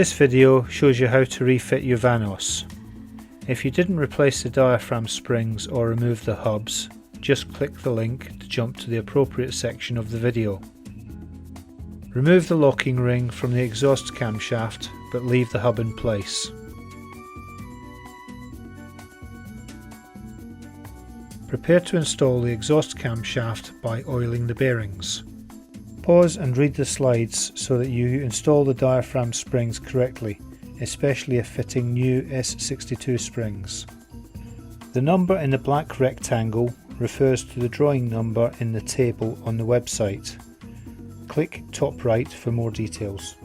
This video shows you how to refit your VANOS. If you didn't replace the diaphragm springs or remove the hubs, just click the link to jump to the appropriate section of the video. Remove the locking ring from the exhaust camshaft, but leave the hub in place. Prepare to install the exhaust camshaft by oiling the bearings. Pause and read the slides so that you install the diaphragm springs correctly, especially if fitting new S62 springs. The number in the black rectangle refers to the drawing number in the table on the website. Click top right for more details.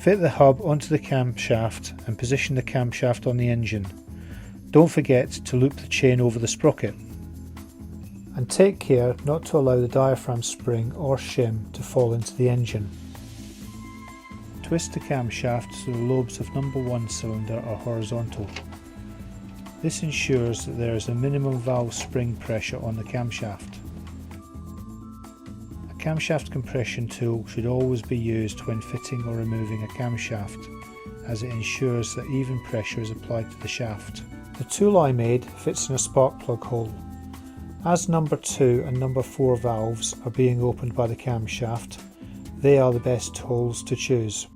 Fit the hub onto the camshaft and position the camshaft on the engine. Don't forget to loop the chain over the sprocket. And take care not to allow the diaphragm spring or shim to fall into the engine. Twist the camshaft so the lobes of number 1 cylinder are horizontal. This ensures that there is a minimum valve spring pressure on the camshaft. A camshaft compression tool should always be used when fitting or removing a camshaft, as it ensures that even pressure is applied to the shaft. The tool I made fits in a spark plug hole. As number 2 and number 4 valves are being opened by the camshaft, they are the best holes to choose.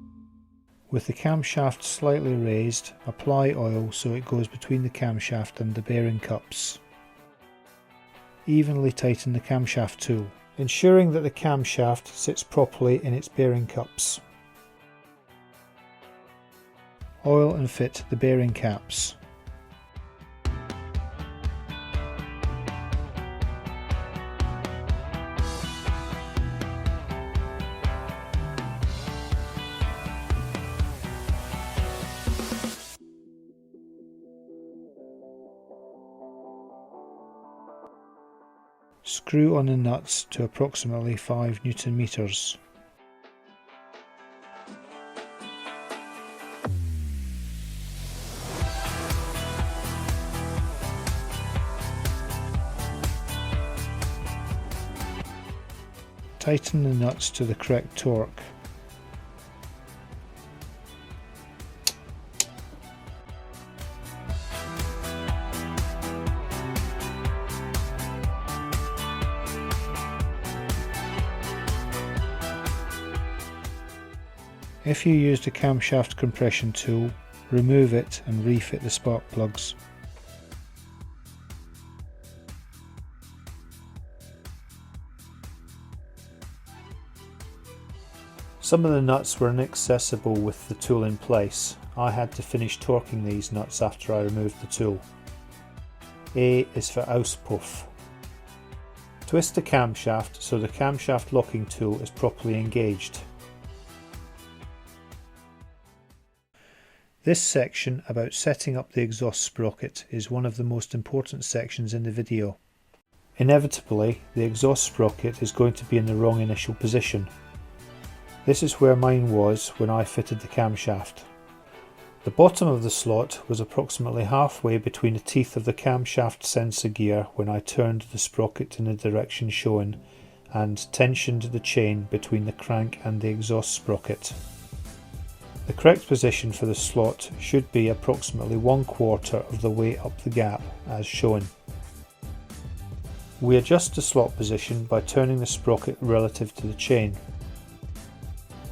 With the camshaft slightly raised, apply oil so it goes between the camshaft and the bearing cups. Evenly tighten the camshaft tool, ensuring that the camshaft sits properly in its bearing cups. Oil and fit the bearing caps. Screw on the nuts to approximately 5 Newton meters. Tighten the nuts to the correct torque. If you used a camshaft compression tool, remove it and refit the spark plugs. Some of the nuts were inaccessible with the tool in place. I had to finish torquing these nuts after I removed the tool. A is for Auspuff. Twist the camshaft so the camshaft locking tool is properly engaged. This section about setting up the exhaust sprocket is one of the most important sections in the video. Inevitably, the exhaust sprocket is going to be in the wrong initial position. This is where mine was when I fitted the camshaft. The bottom of the slot was approximately halfway between the teeth of the camshaft sensor gear when I turned the sprocket in the direction shown and tensioned the chain between the crank and the exhaust sprocket. The correct position for the slot should be approximately 1/4 of the way up the gap as shown. We adjust the slot position by turning the sprocket relative to the chain.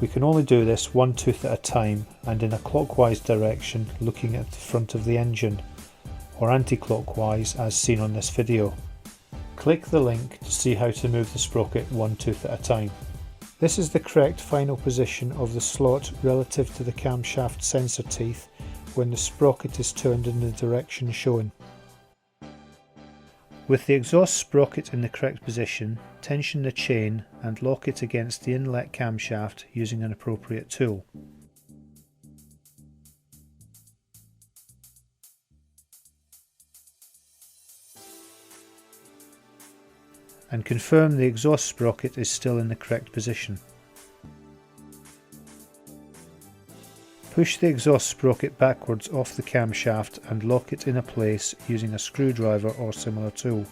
We can only do this one tooth at a time and in a clockwise direction looking at the front of the engine, or anti-clockwise as seen on this video. Click the link to see how to move the sprocket one tooth at a time. This is the correct final position of the slot relative to the camshaft sensor teeth when the sprocket is turned in the direction shown. With the exhaust sprocket in the correct position, tension the chain and lock it against the inlet camshaft using an appropriate tool. And confirm the exhaust sprocket is still in the correct position. Push the exhaust sprocket backwards off the camshaft and lock it in place using a screwdriver or similar tool.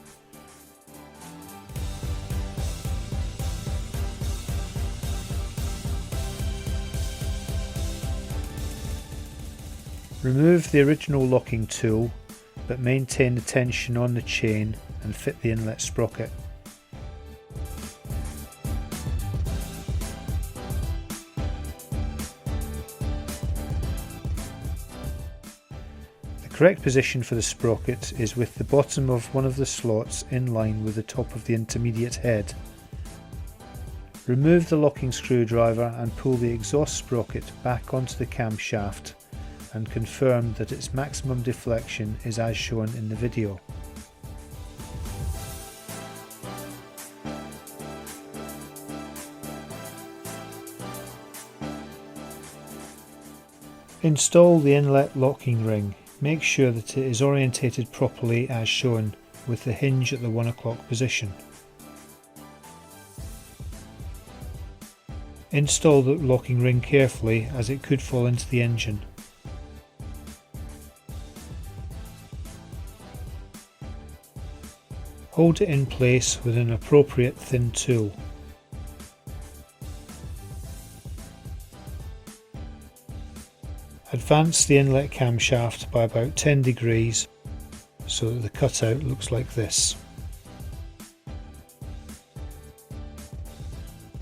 Remove the original locking tool, but maintain the tension on the chain and fit the inlet sprocket. The correct position for the sprocket is with the bottom of one of the slots in line with the top of the intermediate head. Remove the locking screwdriver and pull the exhaust sprocket back onto the camshaft and confirm that its maximum deflection is as shown in the video. Install the inlet locking ring. Make sure that it is orientated properly as shown, with the hinge at the 1 o'clock position. Install the locking ring carefully, as it could fall into the engine. Hold it in place with an appropriate thin tool. Advance the inlet camshaft by about 10 degrees so that the cutout looks like this.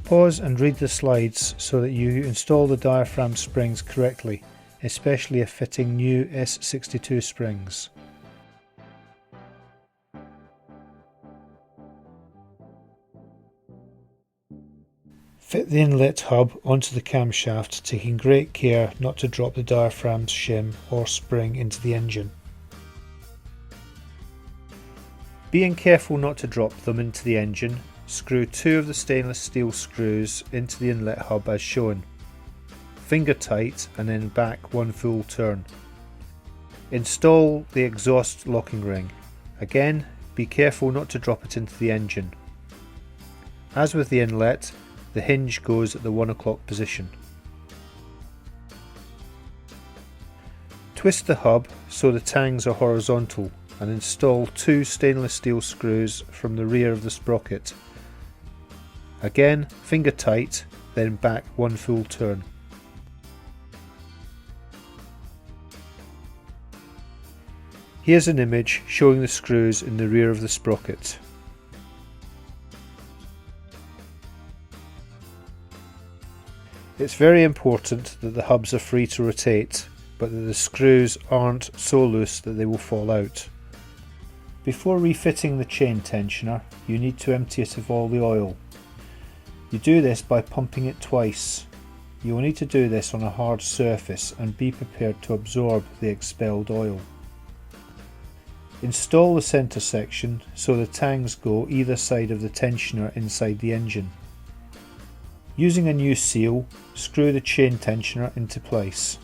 Pause and read the slides so that you install the diaphragm springs correctly, especially if fitting new S62 springs. Fit the inlet hub onto the camshaft, taking great care not to drop the diaphragm shim or spring into the engine. Being careful not to drop them into the engine, screw 2 of the stainless steel screws into the inlet hub as shown. Finger tight and then back 1 full turn. Install the exhaust locking ring. Again, be careful not to drop it into the engine. As with the inlet, the hinge goes at the 1 o'clock position. Twist the hub so the tangs are horizontal and install 2 stainless steel screws from the rear of the sprocket. Again, finger tight, then back 1 full turn. Here's an image showing the screws in the rear of the sprocket. It's very important that the hubs are free to rotate, but that the screws aren't so loose that they will fall out. Before refitting the chain tensioner, you need to empty it of all the oil. You do this by pumping it twice. You will need to do this on a hard surface and be prepared to absorb the expelled oil. Install the centre section so the tangs go either side of the tensioner inside the engine. Using a new seal, screw the chain tensioner into place.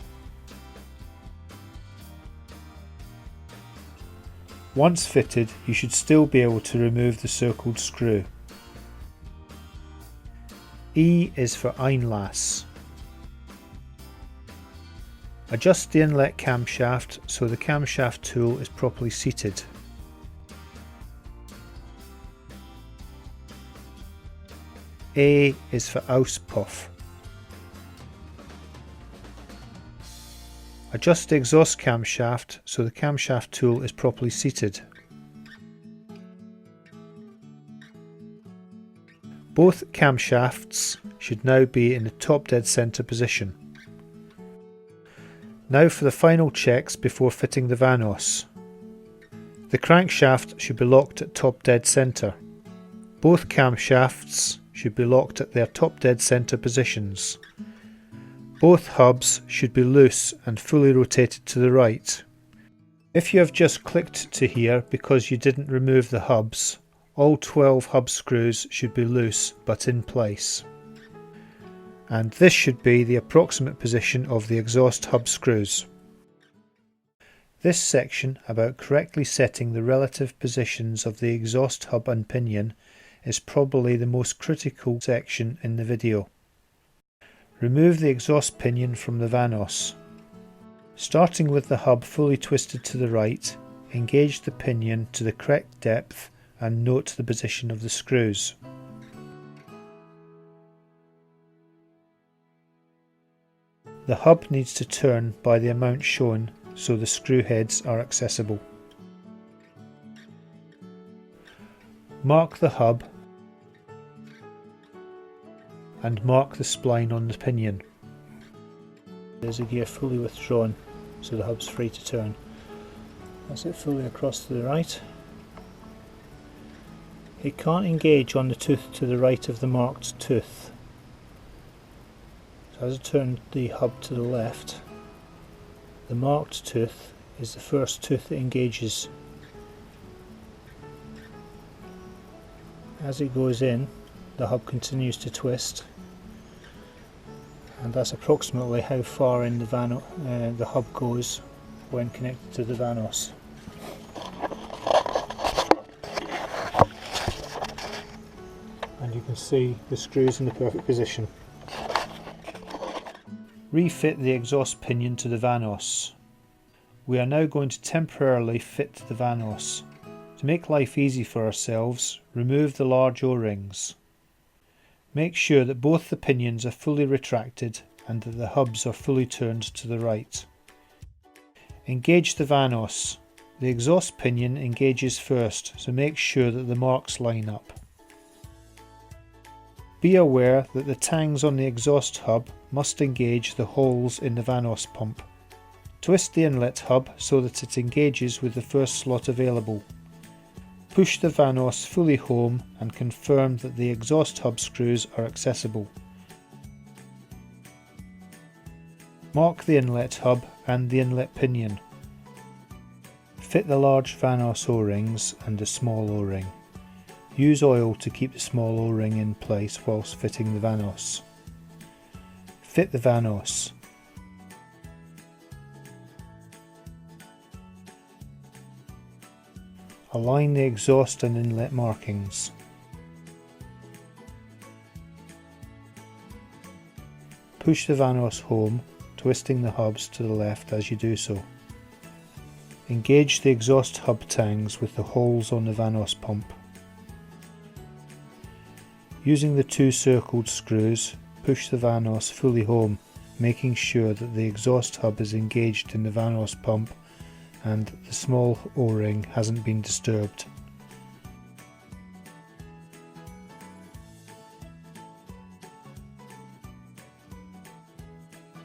Once fitted, you should still be able to remove the circled screw. E is for Einlass. Adjust the inlet camshaft so the camshaft tool is properly seated. A is for Auspuff. Adjust the exhaust camshaft so the camshaft tool is properly seated. Both camshafts should now be in the top dead centre position. Now for the final checks before fitting the VANOS. The crankshaft should be locked at top dead centre. Both camshafts should be locked at their top dead centre positions. Both hubs should be loose and fully rotated to the right. If you have just clicked to here because you didn't remove the hubs, all 12 hub screws should be loose but in place. And this should be the approximate position of the exhaust hub screws. This section about correctly setting the relative positions of the exhaust hub and pinion is probably the most critical section in the video. Remove the exhaust pinion from the VANOS. Starting with the hub fully twisted to the right, engage the pinion to the correct depth and note the position of the screws. The hub needs to turn by the amount shown so the screw heads are accessible. Mark the hub and mark the spline on the pinion. There's a gear fully withdrawn, so the hub's free to turn. That's it fully across to the right. It can't engage on the tooth to the right of the marked tooth. So as I turn the hub to the left, the marked tooth is the first tooth that engages. As it goes in, the hub continues to twist, and that's approximately how far in the hub goes when connected to the VANOS. And you can see the screws in the perfect position. Refit the exhaust pinion to the VANOS. We are now going to temporarily fit the VANOS. To make life easy for ourselves, remove the large O-rings. Make sure that both the pinions are fully retracted and that the hubs are fully turned to the right. Engage the VANOS. The exhaust pinion engages first, so make sure that the marks line up. Be aware that the tangs on the exhaust hub must engage the holes in the VANOS pump. Twist the inlet hub so that it engages with the first slot available. Push the VANOS fully home and confirm that the exhaust hub screws are accessible. Mark the inlet hub and the inlet pinion. Fit the large VANOS O-rings and a small O-ring. Use oil to keep the small O-ring in place whilst fitting the VANOS. Fit the VANOS. Align the exhaust and inlet markings. Push the VANOS home, twisting the hubs to the left as you do so. Engage the exhaust hub tangs with the holes on the VANOS pump. Using the two circled screws, push the VANOS fully home, making sure that the exhaust hub is engaged in the VANOS pump and the small O-ring hasn't been disturbed.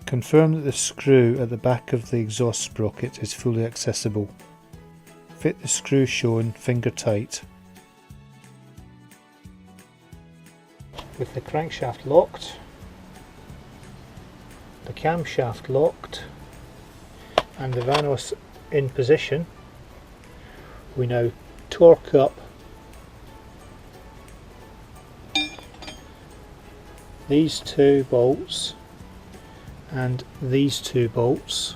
Confirm that the screw at the back of the exhaust sprocket is fully accessible. Fit the screw shown finger tight. With the crankshaft locked, the camshaft locked, and the VANOS in position, we now torque up these two bolts and these two bolts.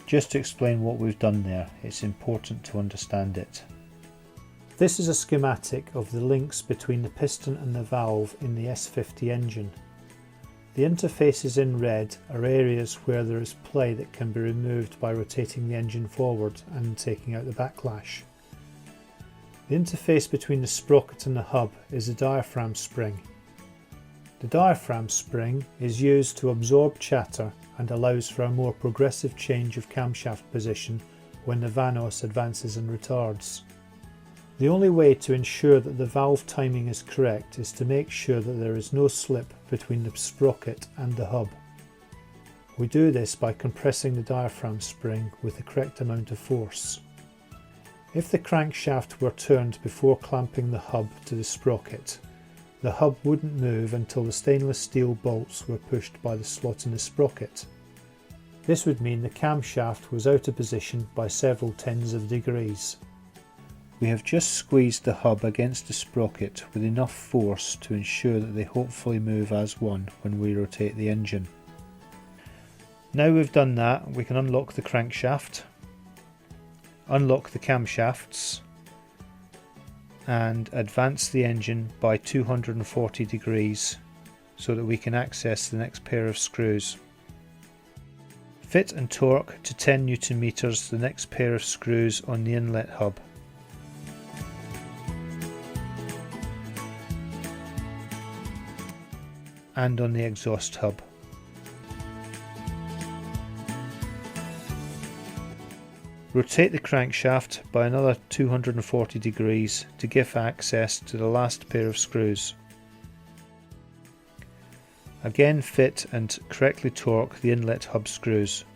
Just to explain what we've done there, it's important to understand it. This is a schematic of the links between the piston and the valve in the S50 engine. The interfaces in red are areas where there is play that can be removed by rotating the engine forward and taking out the backlash. The interface between the sprocket and the hub is a diaphragm spring. The diaphragm spring is used to absorb chatter and allows for a more progressive change of camshaft position when the VANOS advances and retards. The only way to ensure that the valve timing is correct is to make sure that there is no slip between the sprocket and the hub. We do this by compressing the diaphragm spring with the correct amount of force. If the crankshaft were turned before clamping the hub to the sprocket, the hub wouldn't move until the stainless steel bolts were pushed by the slot in the sprocket. This would mean the camshaft was out of position by several tens of degrees. We have just squeezed the hub against the sprocket with enough force to ensure that they hopefully move as one when we rotate the engine. Now we've done that, we can unlock the crankshaft, unlock the camshafts, and advance the engine by 240 degrees so that we can access the next pair of screws. Fit and torque to 10 Nm the next pair of screws on the inlet hub. And on the exhaust hub. Rotate the crankshaft by another 240 degrees to give access to the last pair of screws. Again, fit and correctly torque the inlet hub screws.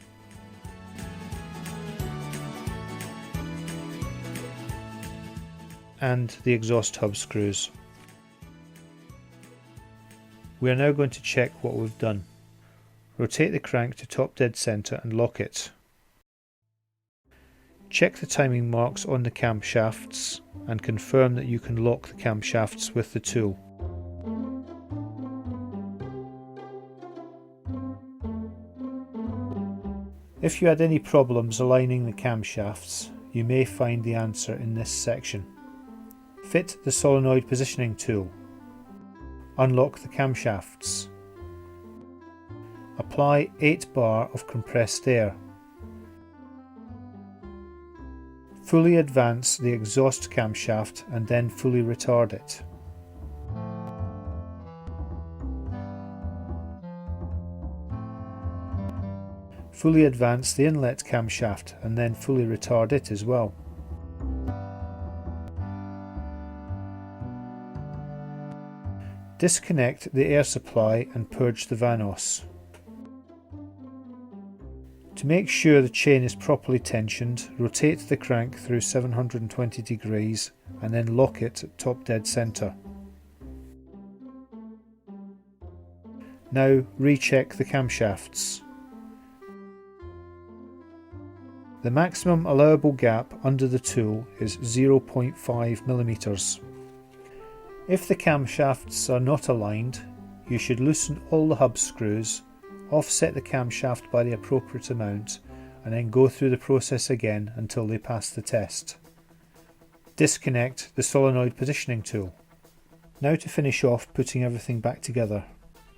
And the exhaust hub screws. We are now going to check what we've done. Rotate the crank to top dead centre and lock it. Check the timing marks on the camshafts and confirm that you can lock the camshafts with the tool. If you had any problems aligning the camshafts, you may find the answer in this section. Fit the solenoid positioning tool. Unlock the camshafts. Apply 8 bar of compressed air. Fully advance the exhaust camshaft and then fully retard it. Fully advance the inlet camshaft and then fully retard it as well. Disconnect the air supply and purge the VANOS. To make sure the chain is properly tensioned, rotate the crank through 720 degrees and then lock it at top dead centre. Now recheck the camshafts. The maximum allowable gap under the tool is 0.5 mm. If the camshafts are not aligned, you should loosen all the hub screws, offset the camshaft by the appropriate amount, and then go through the process again until they pass the test. Disconnect the solenoid positioning tool. Now to finish off putting everything back together.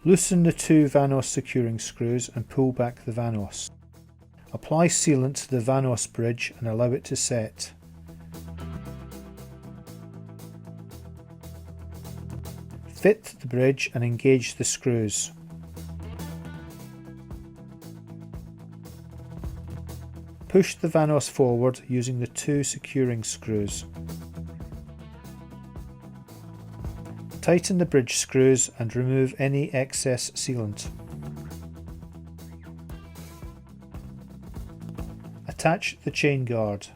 Loosen the 2 VANOS securing screws and pull back the VANOS. Apply sealant to the VANOS bridge and allow it to set. Fit the bridge and engage the screws. Push the VANOS forward using the 2 securing screws. Tighten the bridge screws and remove any excess sealant. Attach the chain guard.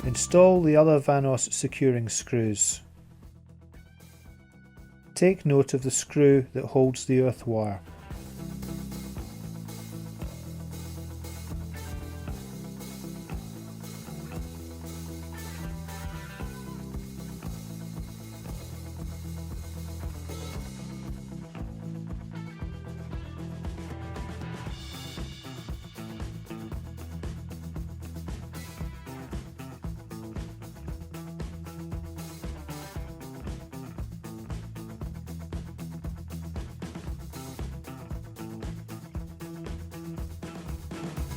Install the other VANOS securing screws. Take note of the screw that holds the earth wire.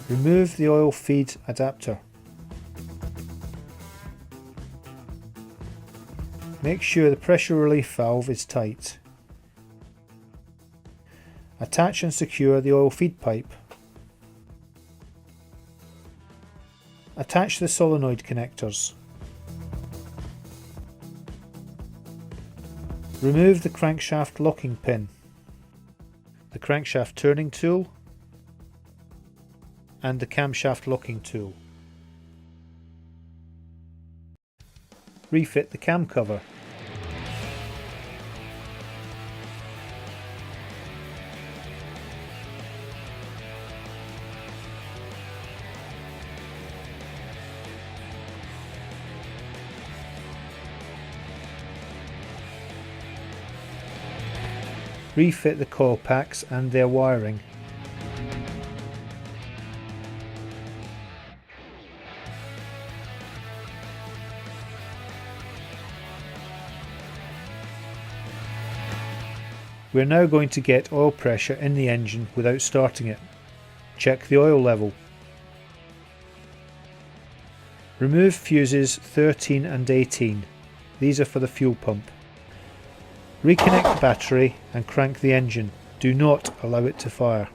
Remove the oil feed adapter. Make sure the pressure relief valve is tight. Attach and secure the oil feed pipe. Attach the solenoid connectors. Remove the crankshaft locking pin, the crankshaft turning tool, and the camshaft locking tool. Refit the cam cover. Refit the coil packs and their wiring. We are now going to get oil pressure in the engine without starting it. Check the oil level. Remove fuses 13 and 18. These are for the fuel pump. Reconnect the battery and crank the engine. Do not allow it to fire.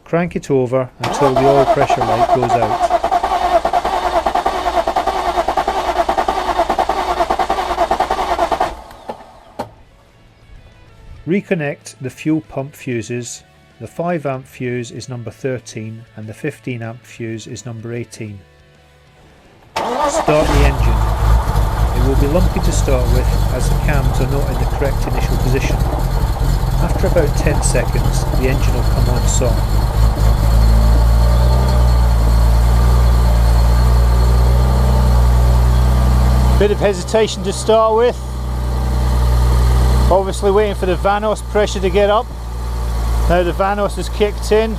Crank it over until the oil pressure light goes out. Reconnect the fuel pump fuses. The 5 amp fuse is number 13 and the 15 amp fuse is number 18. Start the engine. It will be lumpy to start with as the cams are not in the correct initial position. After about 10 seconds the engine will come on song. Bit of hesitation to start with. Obviously waiting for the VANOS pressure to get up. Now the VANOS has kicked in.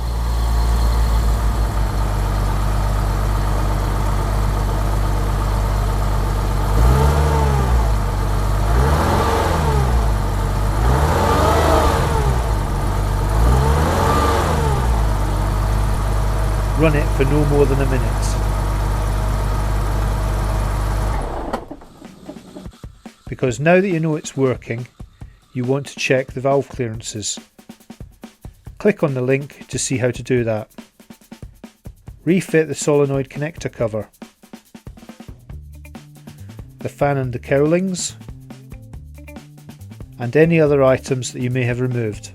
Run it for no more than a minute. Because now that you know it's working, you want to check the valve clearances. Click on the link to see how to do that. Refit the solenoid connector cover, the fan and the cowlings, and any other items that you may have removed.